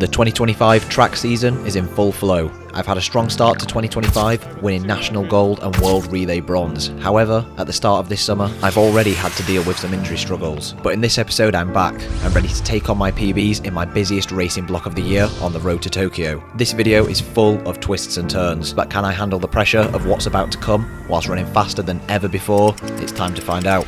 The 2025 track season is in full flow. I've had a strong start to 2025, winning national gold and world relay bronze. However, at the start of this summer, I've already had to deal with some injury struggles. But in this episode, I'm back. I'm ready to take on my PBs in my busiest racing block of the year on the road to Tokyo. This video is full of twists and turns, but can I handle the pressure of what's about to come whilst running faster than ever before? It's time to find out.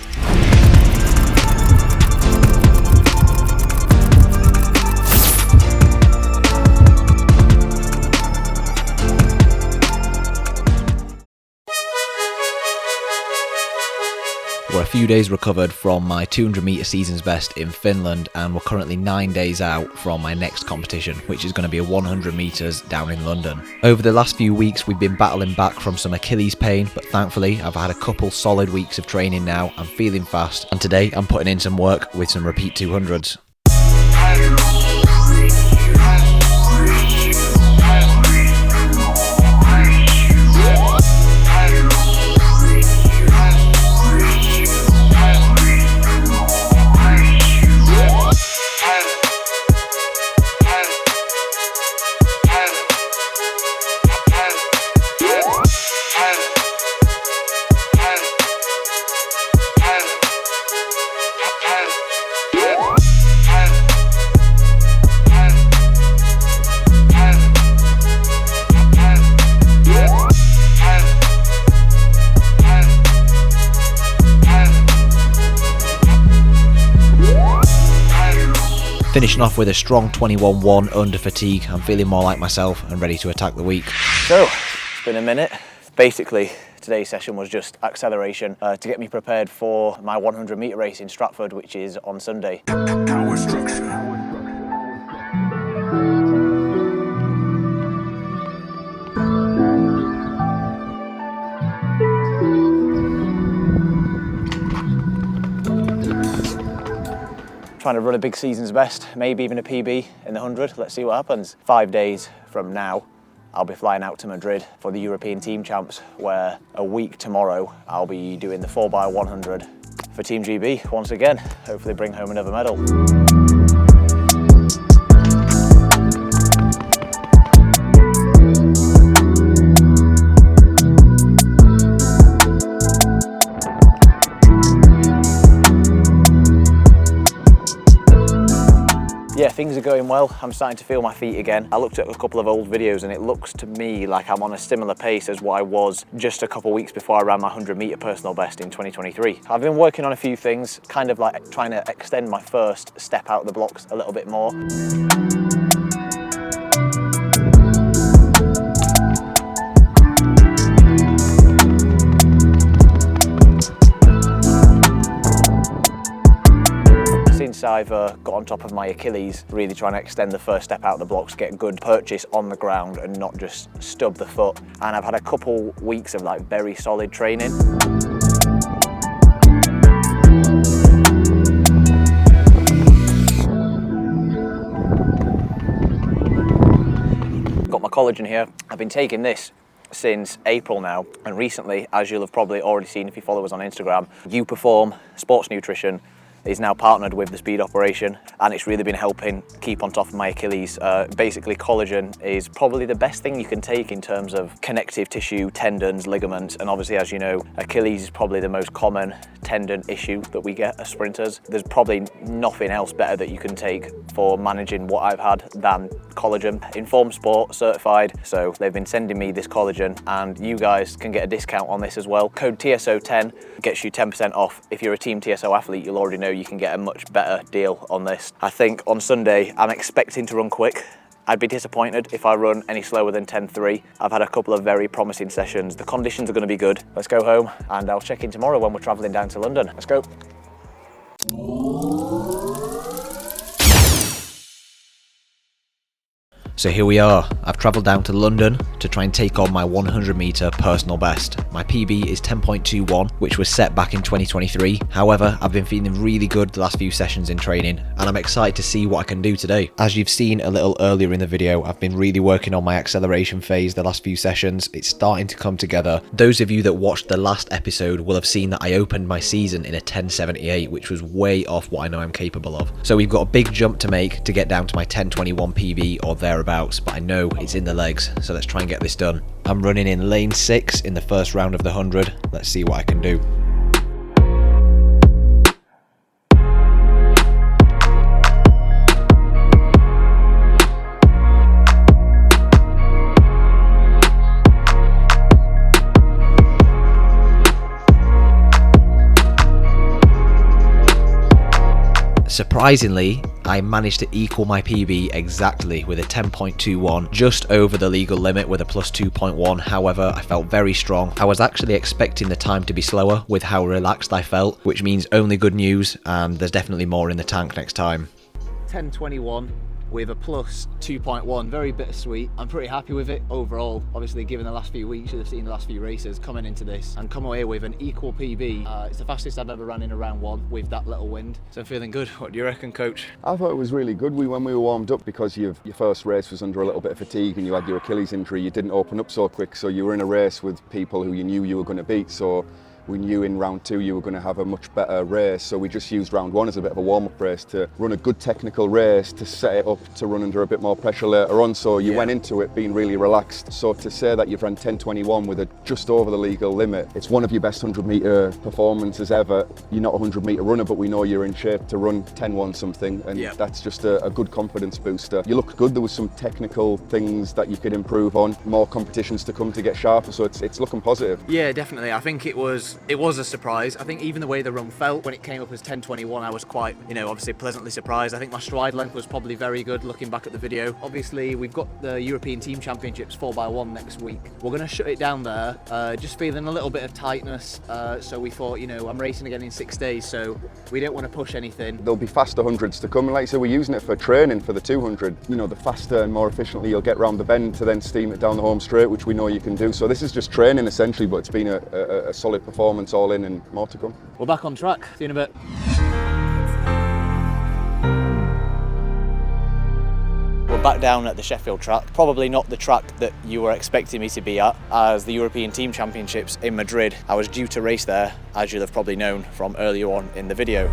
We're a few days recovered from my 200 metre season's best in Finland, and we're currently 9 days out from my next competition, which is going to be a 100 metres down in London. Over the last few weeks we've been battling back from some Achilles pain, but thankfully I've had a couple solid weeks of training now. I'm feeling fast, and today I'm putting in some work with some repeat 200s. Finishing off with a strong 21.1 under fatigue. I'm feeling more like myself and ready to attack the week. So, it's been a minute. Basically, today's session was just acceleration to get me prepared for my 100 metre race in Stratford, which is on Sunday. Power structure. Trying to run a big season's best, maybe even a PB in the 100. Let's see what happens. 5 days from now, I'll be flying out to Madrid for the European Team Champs, where a week tomorrow, I'll be doing the 4x100 for Team GB once again. Hopefully bring home another medal. Yeah, things are going well. I'm starting to feel my feet again. I looked at a couple of old videos and it looks to me like I'm on a similar pace as what I was just a couple of weeks before I ran my 100 metre personal best in 2023. I've been working on a few things, kind of like trying to extend my first step out of the blocks a little bit more. Since I've got on top of my Achilles, really trying to extend the first step out of the blocks, get good purchase on the ground and not just stub the foot. And I've had a couple weeks of like very solid training. Got my collagen here. I've been taking this since April now, and recently, as you'll have probably already seen if you follow us on Instagram, Perform Sports Nutrition is now partnered with the Speed Operation, and it's really been helping keep on top of my Achilles. Basically, collagen is probably the best thing you can take in terms of connective tissue, tendons, ligaments, and obviously, as you know, Achilles is probably the most common tendon issue that we get as sprinters. There's probably nothing else better that you can take for managing what I've had than collagen. Informed Sport certified, so they've been sending me this collagen, and you guys can get a discount on this as well. Code TSO10 gets you 10% off. If you're a Team TSO athlete, you'll already know you can get a much better deal on this. I think on Sunday, I'm expecting to run quick. I'd be disappointed if I run any slower than 10.3. I've had a couple of very promising sessions. The conditions are going to be good. Let's go home and I'll check in tomorrow when we're traveling down to London. Let's go. So here we are. I've travelled down to London to try and take on my 100 metre personal best. My PB is 10.21, which was set back in 2023. However, I've been feeling really good the last few sessions in training, and I'm excited to see what I can do today. As you've seen a little earlier in the video, I've been really working on my acceleration phase the last few sessions. It's starting to come together. Those of you that watched the last episode will have seen that I opened my season in a 10.78, which was way off what I know I'm capable of. So we've got a big jump to make to get down to my 10.21 PB or thereabouts, but I know it's in the legs, so let's try and get this done. I'm running in lane 6 in the first round of the 100. Let's see what I can do. Surprisingly, I managed to equal my PB exactly with a 10.21, just over the legal limit with a plus 2.1. However, I felt very strong. I was actually expecting the time to be slower with how relaxed I felt, which means only good news, and there's definitely more in the tank next time. 10.21 with a plus 2.1, very bittersweet. I'm pretty happy with it overall. Obviously, given the last few weeks, you've seen the last few races coming into this and come away with an equal PB. It's the fastest I've ever ran in a round 1 with that little wind. So I'm feeling good. What do you reckon, coach? I thought it was really good. When we were warmed up, because your first race was under a little bit of fatigue and you had your Achilles injury, you didn't open up so quick. So you were in a race with people who you knew you were going to beat. So we knew in round 2 you were going to have a much better race, so we just used round 1 as a bit of a warm-up race to run a good technical race to set it up to run under a bit more pressure later on. So you went into it being really relaxed. So to say that you've ran 10.21 with a just over the legal limit, it's one of your best 100 metre performances ever. You're not a 100 metre runner, but we know you're in shape to run 10.1 something, and that's just a good confidence booster. You looked good. There was some technical things that you could improve on, more competitions to come to get sharper, so it's looking positive. Yeah, definitely. I think it was a surprise. I think even the way the run felt when it came up as 10.21, I was quite, obviously pleasantly surprised. I think my stride length was probably very good looking back at the video. Obviously, we've got the European Team Championships 4x1 next week. We're going to shut it down there, just feeling a little bit of tightness. So we thought, I'm racing again in 6 days, so we don't want to push anything. There'll be faster 100s to come, and like I said, we're using it for training for the 200. The faster and more efficiently you'll get round the bend to then steam it down the home straight, which we know you can do. So this is just training essentially, but it's been a solid performance all in, and more to come. We're back on track. See you in a bit. We're back down at the Sheffield track. Probably not the track that you were expecting me to be at, as the European Team Championships in Madrid. I was due to race there, as you'll have probably known from earlier on in the video.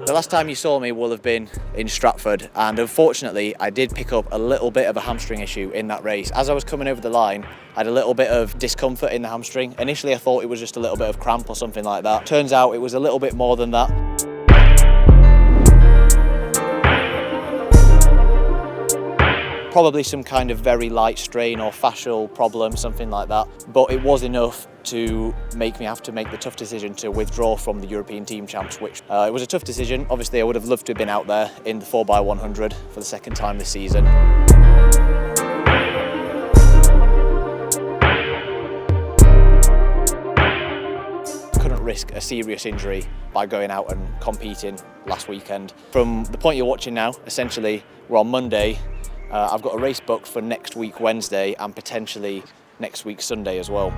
The last time you saw me will have been in Stratford, and unfortunately I did pick up a little bit of a hamstring issue in that race. As I was coming over the line, I had a little bit of discomfort in the hamstring. Initially I thought it was just a little bit of cramp or something like that. Turns out it was a little bit more than that. Probably some kind of very light strain or fascial problem, something like that. But it was enough to make me have to make the tough decision to withdraw from the European Team Champs, which it was a tough decision. Obviously, I would have loved to have been out there in the 4x100 for the second time this season. Couldn't risk a serious injury by going out and competing last weekend. From the point you're watching now, essentially, we're on Monday. I've got a race booked for next week Wednesday and potentially next week Sunday as well.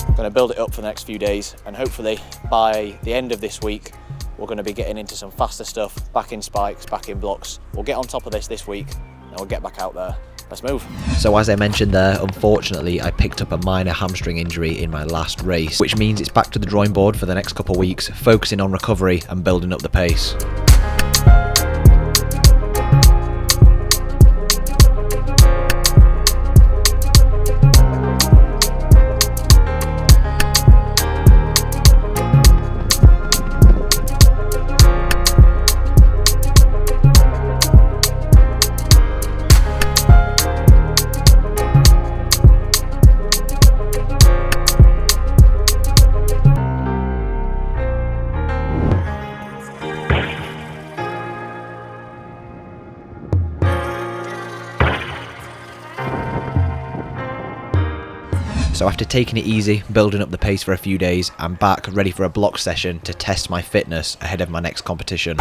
I'm going to build it up for the next few days, and hopefully by the end of this week we're going to be getting into some faster stuff, back in spikes, back in blocks. We'll get on top of this week and we'll get back out there. Let's move. So as I mentioned there, unfortunately I picked up a minor hamstring injury in my last race, which means it's back to the drawing board for the next couple of weeks, focusing on recovery and building up the pace. So after taking it easy, building up the pace for a few days, I'm back ready for a block session to test my fitness ahead of my next competition. Insert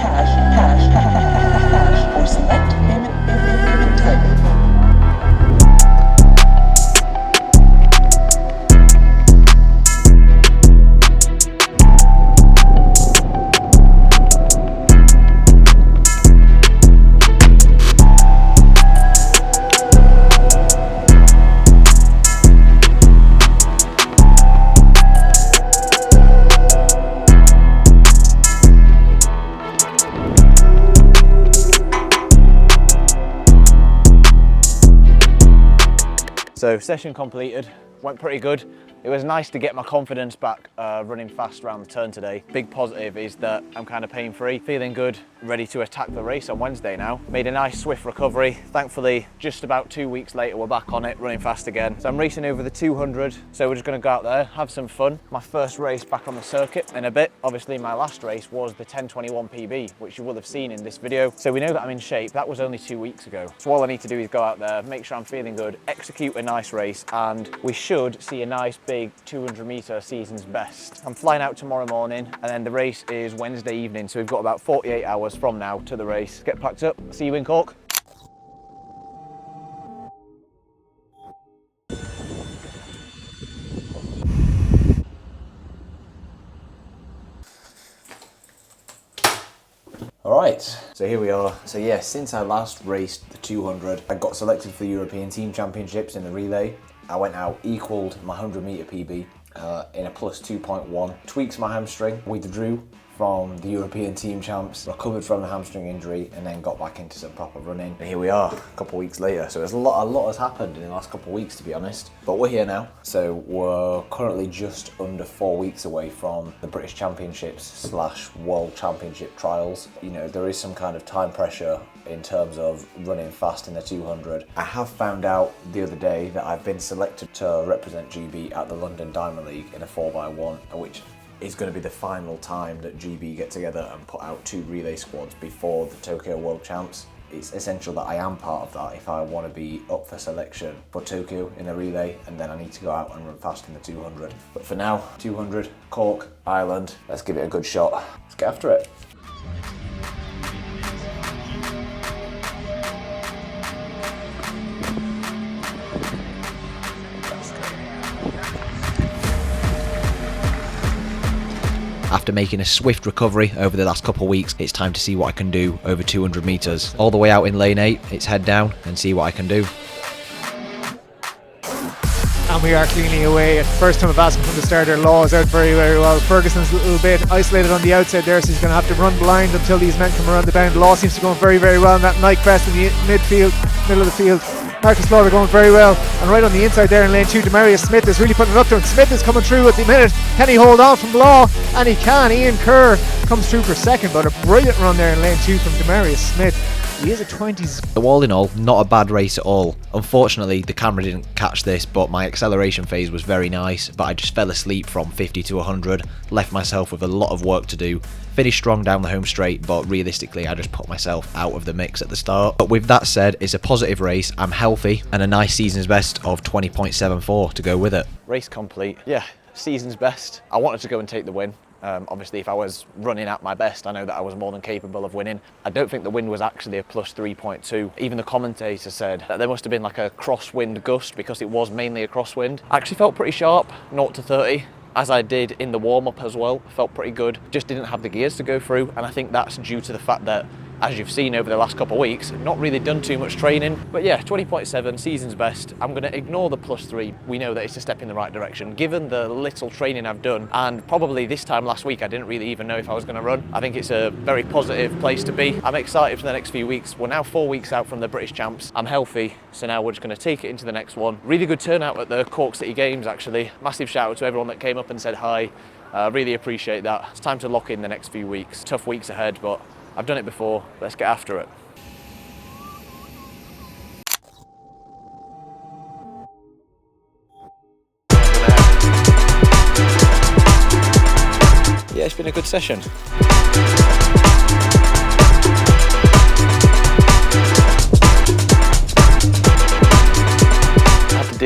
cash, or select payment type. So session completed, went pretty good. It was nice to get my confidence back running fast around the turn today. Big positive is that I'm kind of pain-free, feeling good, ready to attack the race on Wednesday now. Made a nice swift recovery. Thankfully, just about 2 weeks later, we're back on it, running fast again. So I'm racing over the 200. So we're just gonna go out there, have some fun. My first race back on the circuit in a bit. Obviously my last race was the 10:21 PB, which you will have seen in this video. So we know that I'm in shape. That was only 2 weeks ago. So all I need to do is go out there, make sure I'm feeling good, execute a nice race, and we should see a nice big 200-meter season's best. I'm flying out tomorrow morning, and then the race is Wednesday evening, so we've got about 48 hours from now to the race. Get packed up, see you in Cork. Alright, so here we are. So yeah, since I last raced the 200, I got selected for the European Team Championships in the relay. I went out, equalled my 100-meter PB in a plus 2.1, tweaked my hamstring, withdrew from the European Team Champs, recovered from the hamstring injury, and then got back into some proper running. And here we are, a couple of weeks later. So there's a lot has happened in the last couple of weeks, to be honest. But we're here now. So we're currently just under 4 weeks away from the British Championships / World Championship trials. You know, there is some kind of time pressure in terms of running fast in the 200. I have found out the other day that I've been selected to represent GB at the London Diamond League in a 4x1, which is going to be the final time that GB get together and put out 2 relay squads before the Tokyo World Champs. It's essential that I am part of that if I want to be up for selection for Tokyo in the relay, and then I need to go out and run fast in the 200. But for now, 200, Cork, Ireland, let's give it a good shot. Let's get after it. After making a swift recovery over the last couple of weeks, it's time to see what I can do over 200 metres. All the way out in lane 8, it's head down and see what I can do. And we are cleanly away. At the first time of asking from the starter, Law is out very well. Ferguson's a little bit isolated on the outside there, so he's going to have to run blind until these men come around the bend. Law seems to be going very well in that Nike crest in the midfield, middle of the field. Marcus Law are going very well, and right on the inside there in lane 2, Demarius Smith is really putting it up to him. Smith is coming through at the minute. Can he hold on from Law? And he can. Ian Kerr comes through for second, but a brilliant run there in lane 2 from Demarius Smith. He is a 20s. All in all, not a bad race at all. Unfortunately, the camera didn't catch this, but my acceleration phase was very nice, but I just fell asleep from 50 to 100, left myself with a lot of work to do. Finished strong down the home straight, but realistically I just put myself out of the mix at the start. But with that said, it's a positive race, I'm healthy, and a nice season's best of 20.74 to go with it. Race complete. Yeah, season's best. I wanted to go and take the win. Obviously, if I was running at my best, I know that I was more than capable of winning. I don't think the wind was actually a plus 3.2. Even the commentator said that there must have been like a crosswind gust because it was mainly a crosswind. I actually felt pretty sharp, 0 to 30. As I did in the warm-up as well, felt pretty good. Just didn't have the gears to go through, and I think that's due to the fact that, as you've seen over the last couple of weeks, not really done too much training. But yeah, 20.7, season's best. I'm gonna ignore the plus 3. We know that it's a step in the right direction. Given the little training I've done, and probably this time last week, I didn't really even know if I was gonna run. I think it's a very positive place to be. I'm excited for the next few weeks. We're now 4 weeks out from the British Champs. I'm healthy, so now we're just gonna take it into the next one. Really good turnout at the Cork City Games, actually. Massive shout out to everyone that came up and said hi. Really appreciate that. It's time to lock in the next few weeks. Tough weeks ahead, but I've done it before. Let's get after it. Yeah, it's been a good session.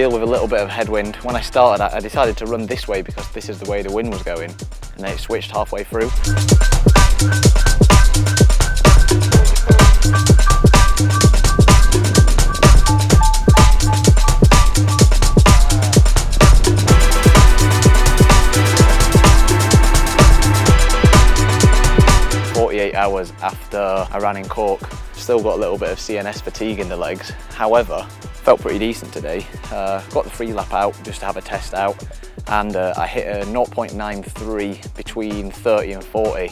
deal with a little bit of headwind. When I started, I decided to run this way because this is the way the wind was going, and then it switched halfway through. 48 hours after I ran in Cork, still got a little bit of CNS fatigue in the legs. However, felt pretty decent today. Got the free lap out just to have a test out, and I hit a 0.93 between 30 and 40.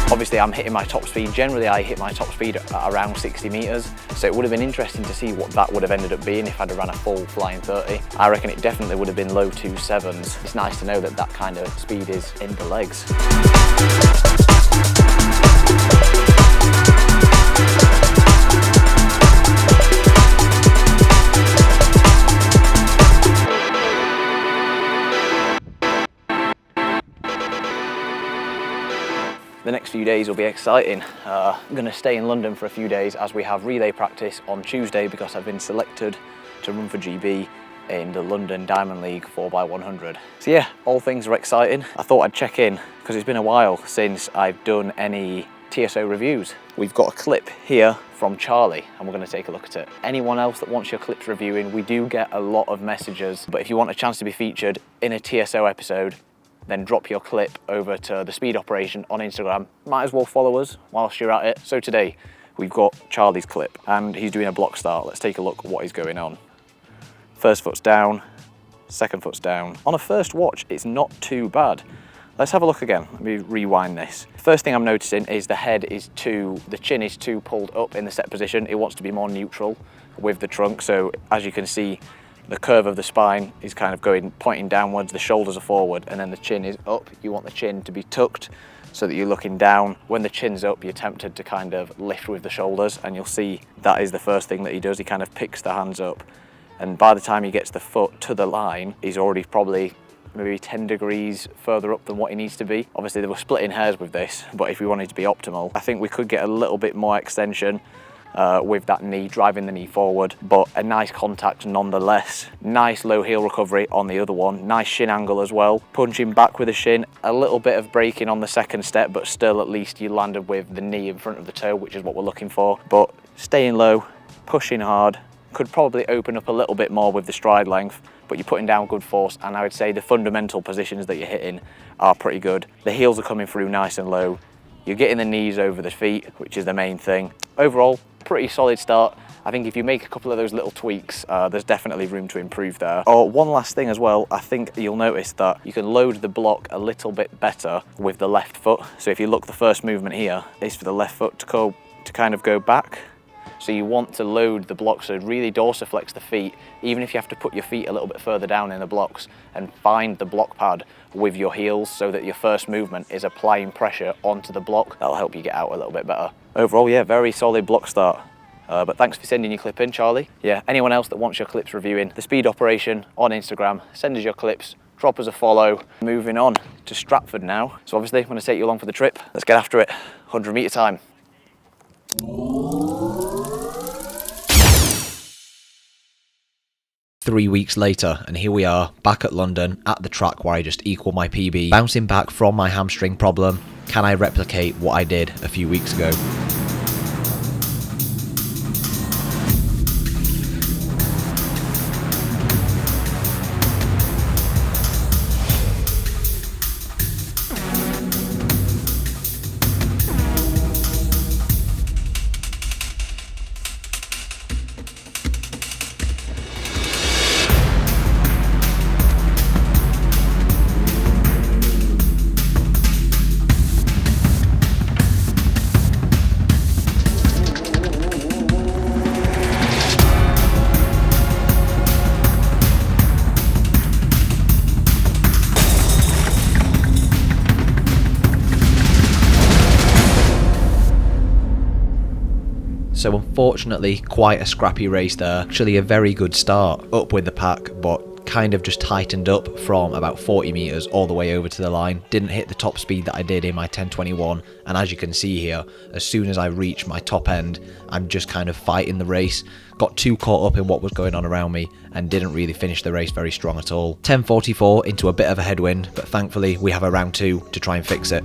Obviously I'm hitting my top speed. Generally I hit my top speed at around 60 metres, so it would have been interesting to see what that would have ended up being if I'd have ran a full flying 30. I reckon it definitely would have been low 2.7s. It's nice to know that that kind of speed is in the legs. The next few days will be exciting. I'm going to stay in London for a few days as we have relay practice on Tuesday because I've been selected to run for GB in the London Diamond League 4x100. So yeah, all things are exciting. I thought I'd check in because it's been a while since I've done any TSO reviews. We've got a clip here from Charlie and we're going to take a look at it. Anyone else that wants your clips reviewing, we do get a lot of messages, but if you want a chance to be featured in a TSO episode, then drop your clip over to the Speed Operation on Instagram. Might as well follow us whilst you're at it. So today we've got Charlie's clip and he's doing a block start. Let's take a look at what is going on. First foot's down, second foot's down. On a first watch, it's not too bad. Let's have a look again. Let me rewind this. First thing I'm noticing is the chin is too pulled up in the set position. It wants to be more neutral with the trunk. So as you can see, the curve of the spine is kind of pointing downwards, the shoulders are forward, and then the chin is up. You want the chin to be tucked so that you're looking down. When the chin's up, you're tempted to kind of lift with the shoulders, and you'll see that is the first thing that he does. He kind of picks the hands up, and by the time he gets the foot to the line, he's already probably maybe 10 degrees further up than what he needs to be. Obviously, they were splitting hairs with this, but if we wanted to be optimal, I think we could get a little bit more extension with that knee, driving the knee forward, but a nice contact nonetheless. Nice low heel recovery on the other one, nice shin angle as well. Punching back with the shin, a little bit of braking on the second step, but still at least you landed with the knee in front of the toe, which is what we're looking for. But staying low, pushing hard, could probably open up a little bit more with the stride length, but you're putting down good force, and I would say the fundamental positions that you're hitting are pretty good. The heels are coming through nice and low. You're getting the knees over the feet, which is the main thing. Overall, pretty solid start. I think if you make a couple of those little tweaks, there's definitely room to improve there. Oh, one last thing as well, I think you'll notice that you can load the block a little bit better with the left foot. So if you look, the first movement here is for the left foot to kind of go back. So you want to load the block, so really dorsiflex the feet, even if you have to put your feet a little bit further down in the blocks, and find the block pad with your heels so that your first movement is applying pressure onto the block. That'll help you get out a little bit better. Overall, yeah, very solid block start. But thanks for sending your clip in, Charlie. Yeah, anyone else that wants your clips reviewing, the Speed Operation on Instagram, send us your clips, drop us a follow. Moving on to Stratford now. So obviously I'm going to take you along for the trip. Let's get after it. 100 metre time. Three weeks later, and here we are, back at London, at the track where I just equalled my PB, bouncing back from my hamstring problem. Can I replicate what I did a few weeks ago? So unfortunately, quite a scrappy race there. Actually a very good start, up with the pack, but kind of just tightened up from about 40 meters all the way over to the line. Didn't hit the top speed that I did in my 10:21, and as you can see here, as soon as I reach my top end, I'm just kind of fighting the race. Got too caught up in what was going on around me and didn't really finish the race very strong at all. 10:44 into a bit of a headwind, but thankfully we have a round 2 to try and fix it.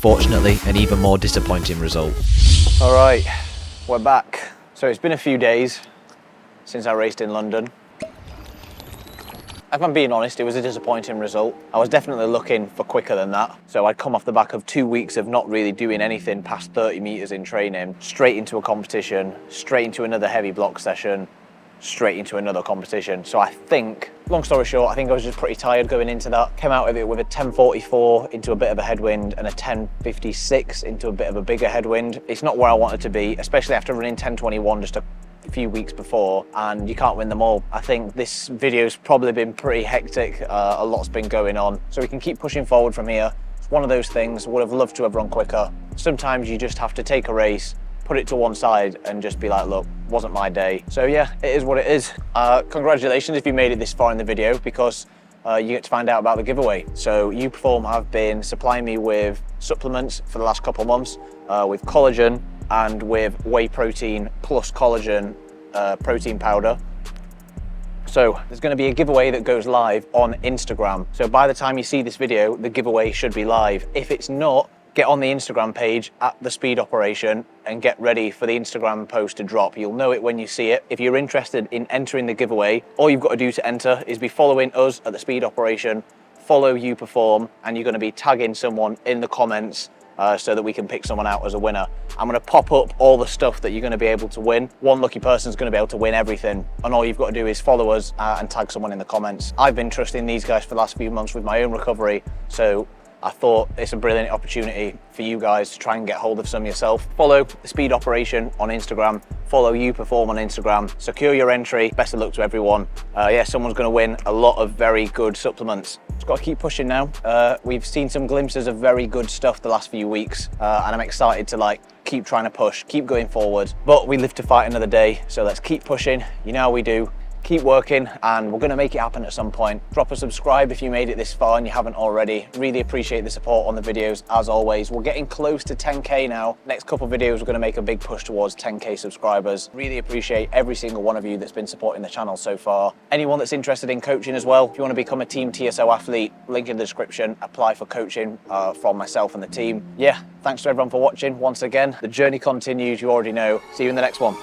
Unfortunately, an even more disappointing result. All right, we're back. So it's been a few days since I raced in London. If I'm being honest, it was a disappointing result. I was definitely looking for quicker than that. So I'd come off the back of 2 weeks of not really doing anything past 30 meters in training, straight into a competition, straight into another heavy block session, straight into another competition. So I think, long story short, I think I was just pretty tired going into that. Came out of it with a 10:44 into a bit of a headwind and a 10:56 into a bit of a bigger headwind. It's not where I wanted to be, especially after running 10:21 just a few weeks before, and you can't win them all. I think this video's probably been pretty hectic. A lot's been going on, so we can keep pushing forward from here. It's one of those things, would have loved to have run quicker. Sometimes you just have to take a race, put it to one side and just be like, look, wasn't my day. So yeah, it is what it is. Congratulations if you made it this far in the video, because you get to find out about the giveaway. So UPerform have been supplying me with supplements for the last couple of months, with collagen and with whey protein plus collagen protein powder. So there's going to be a giveaway that goes live on Instagram. So by the time you see this video, the giveaway should be live. If it's not, get on the Instagram page at The Speed Operation and get ready for the Instagram post to drop. You'll know it when you see it. If you're interested in entering the giveaway, all you've got to do to enter is be following us at The Speed Operation, follow UPerform, and you're going to be tagging someone in the comments so that we can pick someone out as a winner. I'm going to pop up all the stuff that you're going to be able to win. One lucky person is going to be able to win everything, and all you've got to do is follow us and tag someone in the comments. I've been trusting these guys for the last few months with my own recovery, so I thought it's a brilliant opportunity for you guys to try and get hold of some yourself. Follow The Speed Operation on Instagram, follow UPerform on Instagram, secure your entry. Best of luck to everyone. Yeah, someone's going to win a lot of very good supplements. Just got to keep pushing now. We've seen some glimpses of very good stuff the last few weeks, and I'm excited to keep trying to push, keep going forward. But we live to fight another day, so let's keep pushing. You know how we do. Keep working, and we're going to make it happen at some point. Drop a subscribe if you made it this far and you haven't already. Really appreciate the support on the videos as always. We're getting close to 10k now. Next couple of videos we're going to make a big push towards 10k subscribers. Really appreciate every single one of you that's been supporting the channel so far. Anyone that's interested in coaching as well, if you want to become a Team TSO athlete, link in the description. Apply for coaching from myself and the team. Yeah, thanks to everyone for watching once again. The journey continues, you already know. See you in the next one.